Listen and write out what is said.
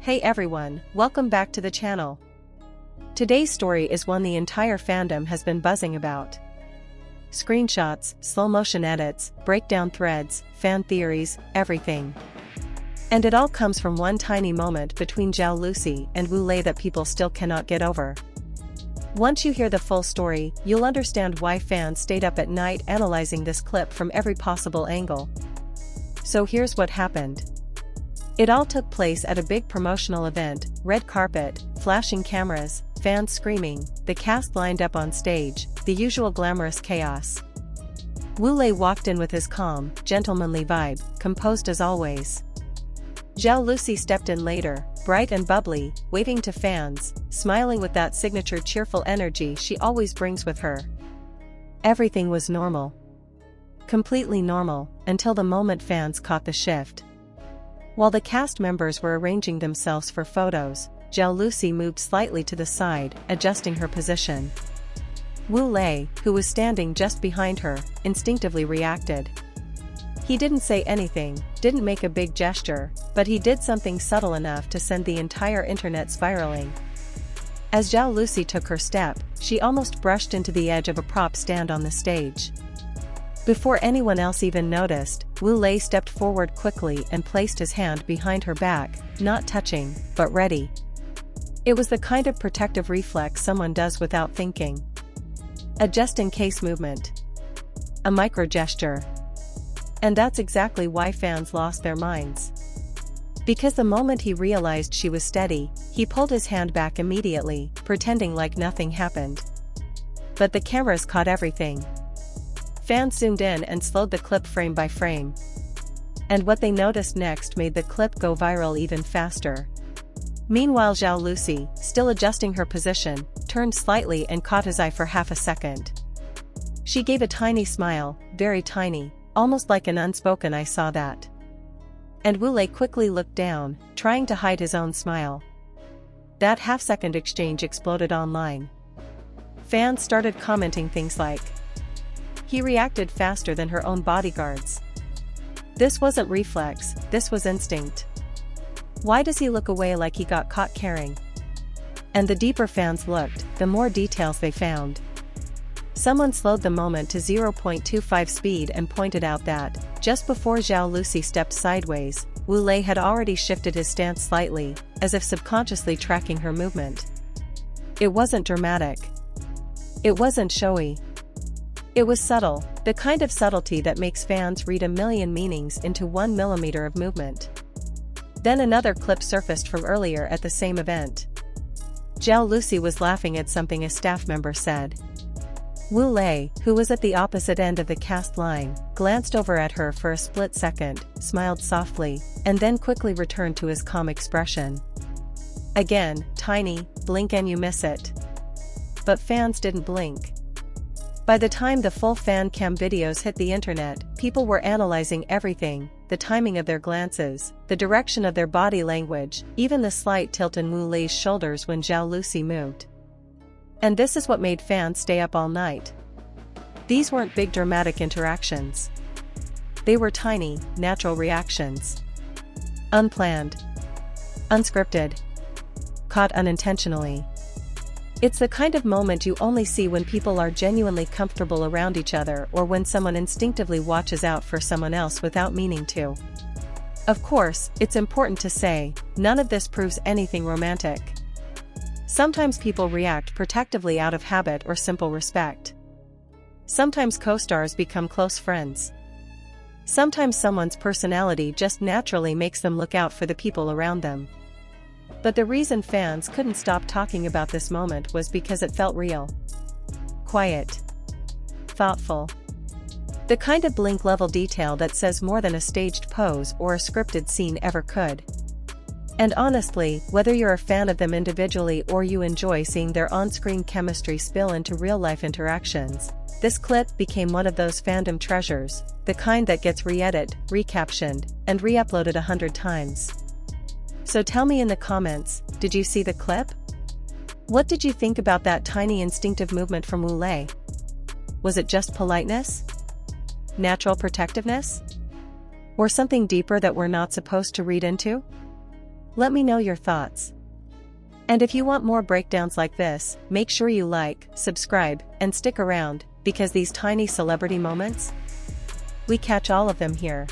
Hey everyone, welcome back to the channel. Today's story is one the entire fandom has been buzzing about. Screenshots, slow motion edits, breakdown threads, fan theories, everything. And it all comes from one tiny moment between Zhao Lusi and Wu Lei that people still cannot get over. Once you hear the full story, you'll understand why fans stayed up at night analyzing this clip from every possible angle. So here's what happened. It all took place at a big promotional event, red carpet, flashing cameras, fans screaming, the cast lined up on stage, the usual glamorous chaos. Wu Lei walked in with his calm, gentlemanly vibe, composed as always. Zhao Lusi stepped in later, bright and bubbly, waving to fans, smiling with that signature cheerful energy she always brings with her. Everything was normal. Completely normal, until the moment fans caught the shift. While the cast members were arranging themselves for photos, Zhao Lusi moved slightly to the side, adjusting her position. Wu Lei, who was standing just behind her, instinctively reacted. He didn't say anything, didn't make a big gesture, but he did something subtle enough to send the entire internet spiraling. As Zhao Lusi took her step, she almost brushed into the edge of a prop stand on the stage. Before anyone else even noticed, Wu Lei stepped forward quickly and placed his hand behind her back, not touching, but ready. It was the kind of protective reflex someone does without thinking. A just-in-case movement. A micro-gesture. And that's exactly why fans lost their minds. Because the moment he realized she was steady, he pulled his hand back immediately, pretending like nothing happened. But the cameras caught everything. Fans zoomed in and slowed the clip frame by frame. And what they noticed next made the clip go viral even faster. Meanwhile, Zhao Lusi, still adjusting her position, turned slightly and caught his eye for half a second. She gave a tiny smile, very tiny, almost like an unspoken "I saw that." And Wu Lei quickly looked down, trying to hide his own smile. That half-second exchange exploded online. Fans started commenting things like, "He reacted faster than her own bodyguards. This wasn't reflex, this was instinct. Why does he look away like he got caught caring?" And the deeper fans looked, the more details they found. Someone slowed the moment to 0.25 speed and pointed out that, just before Zhao Lusi stepped sideways, Wu Lei had already shifted his stance slightly, as if subconsciously tracking her movement. It wasn't dramatic. It wasn't showy. It was subtle, the kind of subtlety that makes fans read a million meanings into 1 millimeter of movement. Then another clip surfaced from earlier at the same event. Zhao Lusi was laughing at something a staff member said. Wu Lei, who was at the opposite end of the cast line, glanced over at her for a split second, smiled softly, and then quickly returned to his calm expression. Again, tiny, blink and you miss it. But fans didn't blink. By the time the full fan cam videos hit the internet, people were analyzing everything, the timing of their glances, the direction of their body language, even the slight tilt in Wu Lei's shoulders when Zhao Lusi moved. And this is what made fans stay up all night. These weren't big dramatic interactions. They were tiny, natural reactions. Unplanned. Unscripted. Caught unintentionally. It's the kind of moment you only see when people are genuinely comfortable around each other or when someone instinctively watches out for someone else without meaning to. Of course, it's important to say, none of this proves anything romantic. Sometimes people react protectively out of habit or simple respect. Sometimes co-stars become close friends. Sometimes someone's personality just naturally makes them look out for the people around them. But the reason fans couldn't stop talking about this moment was because it felt real. Quiet. Thoughtful. The kind of blink-level detail that says more than a staged pose or a scripted scene ever could. And honestly, whether you're a fan of them individually or you enjoy seeing their on-screen chemistry spill into real-life interactions, this clip became one of those fandom treasures, the kind that gets re-edited, recaptioned, and re-uploaded 100 times. So tell me in the comments, did you see the clip? What did you think about that tiny instinctive movement from Wu Lei? Was it just politeness? Natural protectiveness? Or something deeper that we're not supposed to read into? Let me know your thoughts. And if you want more breakdowns like this, make sure you like, subscribe, and stick around, because these tiny celebrity moments, we catch all of them here.